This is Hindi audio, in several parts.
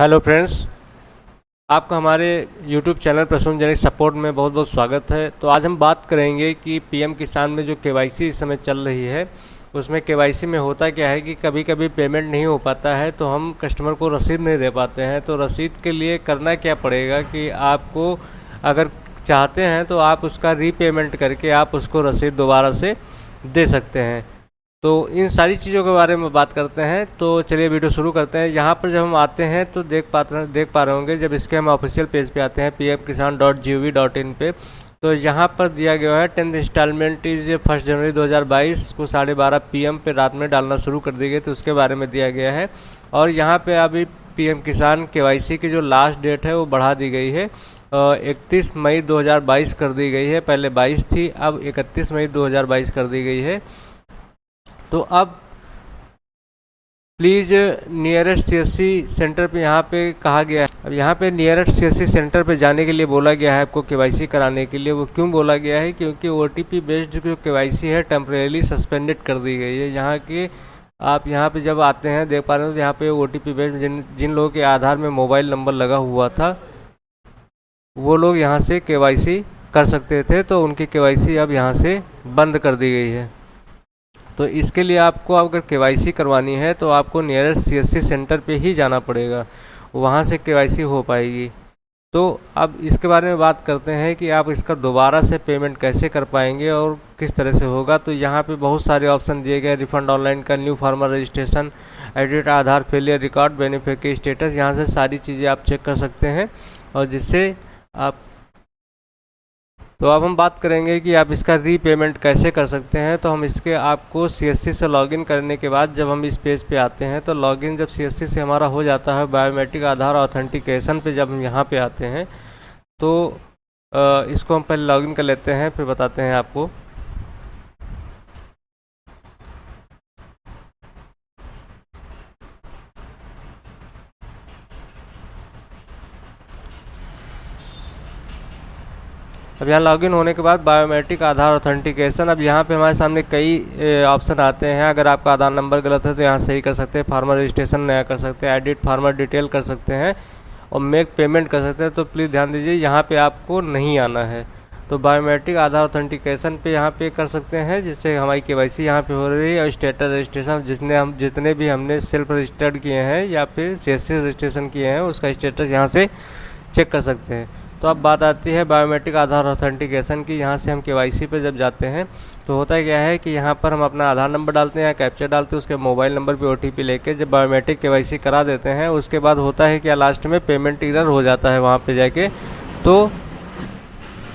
हेलो फ्रेंड्स, आपका हमारे यूट्यूब चैनल प्रसून जेनिक सपोर्ट में बहुत बहुत स्वागत है। तो आज हम बात करेंगे कि पीएम किसान में जो केवाईसी इस समय चल रही है उसमें केवाईसी में होता क्या है कि कभी कभी पेमेंट नहीं हो पाता है तो हम कस्टमर को रसीद नहीं दे पाते हैं। तो रसीद के लिए करना क्या पड़ेगा कि आपको अगर चाहते हैं तो आप उसका रीपेमेंट करके आप उसको रसीद दोबारा से दे सकते हैं। तो इन सारी चीज़ों के बारे में बात करते हैं। तो चलिए वीडियो शुरू करते हैं। यहाँ पर जब हम आते हैं तो देख पा रहे होंगे, जब इसके हम ऑफिशियल पेज पे आते हैं pmkisan.gov.in पे, तो यहाँ पर दिया गया है 10th इंस्टॉलमेंट इज 1 जनवरी 2022 को 12:30 PM पे रात में डालना शुरू कर दी गई, तो उसके बारे में दिया गया है। और यहाँ पे अभी पीएम किसान केवाईसी की जो लास्ट डेट है वो बढ़ा दी गई है, 31 मई 2022 कर दी गई है। पहले 22 थी, अब 31 मई 2022 कर दी गई है। तो अब प्लीज़ नियरेस्ट सीएससी सेंटर पे यहाँ पे कहा गया है। अब यहाँ पे नियरेस्ट सीएससी सेंटर पे जाने के लिए बोला गया है आपको केवाईसी कराने के लिए। वो क्यों बोला गया है? क्योंकि ओटीपी बेस्ड जो केवाईसी है टेम्परेली सस्पेंडेड कर दी गई है। यहाँ के आप यहाँ पे जब आते हैं देख पा रहे हो, तो यहाँ पे ओटीपी बेस्ड जिन लोगों के आधार में मोबाइल नंबर लगा हुआ था वो लोग यहाँ से केवाईसी कर सकते थे, तो उनकी केवाईसी अब यहाँ से बंद कर दी गई है। तो इसके लिए आपको अगर केवाईसी करवानी है तो आपको नियरेस्ट सीएससी सेंटर पे ही जाना पड़ेगा, वहाँ से केवाईसी हो पाएगी। तो अब इसके बारे में बात करते हैं कि आप इसका दोबारा से पेमेंट कैसे कर पाएंगे और किस तरह से होगा। तो यहाँ पे बहुत सारे ऑप्शन दिए गए, रिफंड ऑनलाइन का, न्यू फार्मर रजिस्ट्रेशन, एडिट आधार फेलियर रिकॉर्ड, बेनिफिशियरी स्टेटस, यहाँ से सारी चीज़ें आप चेक कर सकते हैं। और जिससे आप तो अब हम बात करेंगे कि आप इसका रीपेमेंट कैसे कर सकते हैं। तो हम इसके आपको सीएससी से लॉगिन करने के बाद जब हम इस पेज पे आते हैं तो लॉगिन जब सीएससी से हमारा हो जाता है, बायोमेट्रिक आधार ऑथेंटिकेशन पे जब हम यहाँ पे आते हैं तो इसको हम पहले लॉगिन कर लेते हैं, फिर बताते हैं आपको। अब यहाँ लॉगिन होने के बाद बायोमेट्रिक आधार ऑथेंटिकेशन, अब यहाँ पे हमारे सामने कई ऑप्शन आते हैं। अगर आपका आधार नंबर गलत है तो यहाँ सही कर सकते हैं, फार्मर रजिस्ट्रेशन नया कर सकते हैं, एडिट फार्मर डिटेल कर सकते हैं और मेक पेमेंट कर सकते हैं। तो प्लीज़ ध्यान दीजिए यहाँ पे आपको नहीं आना है। तो बायोमेट्रिक आधार ऑथेंटिकेशन पे यहाँ पे कर सकते हैं, जिससे हमारी केवाईसी यहाँ पे हो रही है। और स्टेटस रजिस्ट्रेशन जितने भी हमने सेल्फ रजिस्टर्ड किए हैं या फिर सीएससी रजिस्ट्रेशन किए हैं उसका स्टेटस यहाँ से चेक कर सकते हैं। तो अब बात आती है बायोमेट्रिक आधार ऑथेंटिकेशन की। यहाँ से हम केवाईसी पे जब जाते हैं तो होता क्या है कि यहाँ पर हम अपना आधार नंबर डालते हैं या कैप्चर डालते हैं, उसके मोबाइल नंबर पे ओटीपी लेके जब बायोमेट्रिक केवाईसी करा देते हैं उसके बाद होता है कि लास्ट में पेमेंट एरर हो जाता है वहाँ पे जाके, तो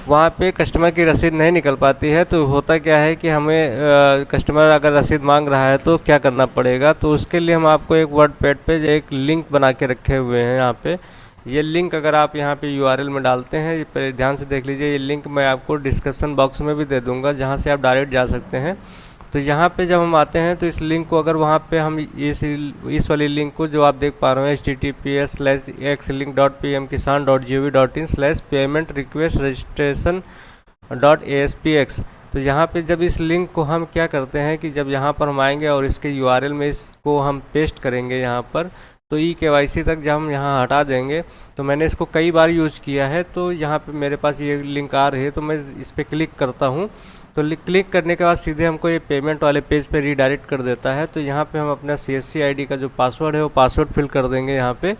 वहाँ पे कस्टमर की रसीद नहीं निकल पाती है। तो होता क्या है कि हमें कस्टमर अगर रसीद मांग रहा है तो क्या करना पड़ेगा। तो उसके लिए हम आपको एक वर्ड पैड पे एक लिंक बना के रखे हुए हैं यहाँ पे। ये लिंक अगर आप यहाँ पे यूआरएल में डालते हैं, पहले ध्यान से देख लीजिए, ये लिंक मैं आपको डिस्क्रिप्शन बॉक्स में भी दे दूंगा जहाँ से आप डायरेक्ट जा सकते हैं। तो यहाँ पे जब हम आते हैं तो इस लिंक को अगर वहाँ पे हम इस वाली लिंक को जो आप देख पा रहे हैं https://xlink.pmkisan.gov.in/payment-request-registration.aspx, तो यहाँ पे जब इस लिंक को हम क्या करते हैं कि जब यहाँ पर हम आएंगे और इसके यूआरएल में इसको हम पेस्ट करेंगे यहाँ पर, तो ई केवाईसी तक जब हम यहाँ हटा देंगे, तो मैंने इसको कई बार यूज किया है तो यहाँ पे मेरे पास ये लिंक आ रही है, तो मैं इस पर क्लिक करता हूँ। तो क्लिक करने के बाद सीधे हमको ये पेमेंट वाले पेज पे रीडायरेक्ट कर देता है। तो यहाँ पे हम अपना सीएससी आईडी का जो पासवर्ड है वो पासवर्ड फिल कर देंगे यहाँ पे।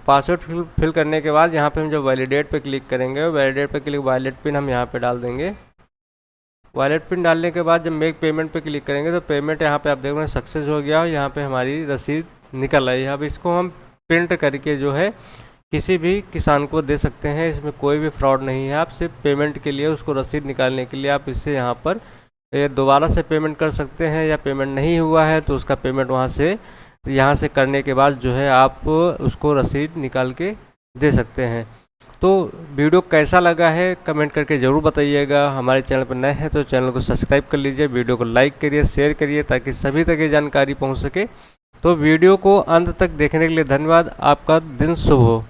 पासवर्ड फिल करने के बाद यहाँ पे हम जब वैलिडेट पे क्लिक करेंगे, वैलिडेट पे क्लिक, वैलिड पिन हम यहाँ पे डाल देंगे। वैलिड पिन डालने के बाद जब मेक पेमेंट पे क्लिक करेंगे तो पेमेंट यहाँ पे आप देख रहे हैं सक्सेस हो गया और यहाँ पे हमारी रसीद निकल आई है। अब इसको हम प्रिंट करके जो है किसी भी किसान को दे सकते हैं, इसमें कोई भी फ्रॉड नहीं है। आप सिर्फ पेमेंट के लिए, उसको रसीद निकालने के लिए आप इससे यहाँ पर दोबारा से पेमेंट कर सकते हैं, या पेमेंट नहीं हुआ है तो उसका पेमेंट यहाँ से करने के बाद जो है आप उसको रसीद निकाल के दे सकते हैं। तो वीडियो कैसा लगा है कमेंट करके ज़रूर बताइएगा। हमारे चैनल पर नए हैं तो चैनल को सब्सक्राइब कर लीजिए, वीडियो को लाइक करिए, शेयर करिए ताकि सभी तक ये जानकारी पहुंच सके। तो वीडियो को अंत तक देखने के लिए धन्यवाद। आपका दिन शुभ हो।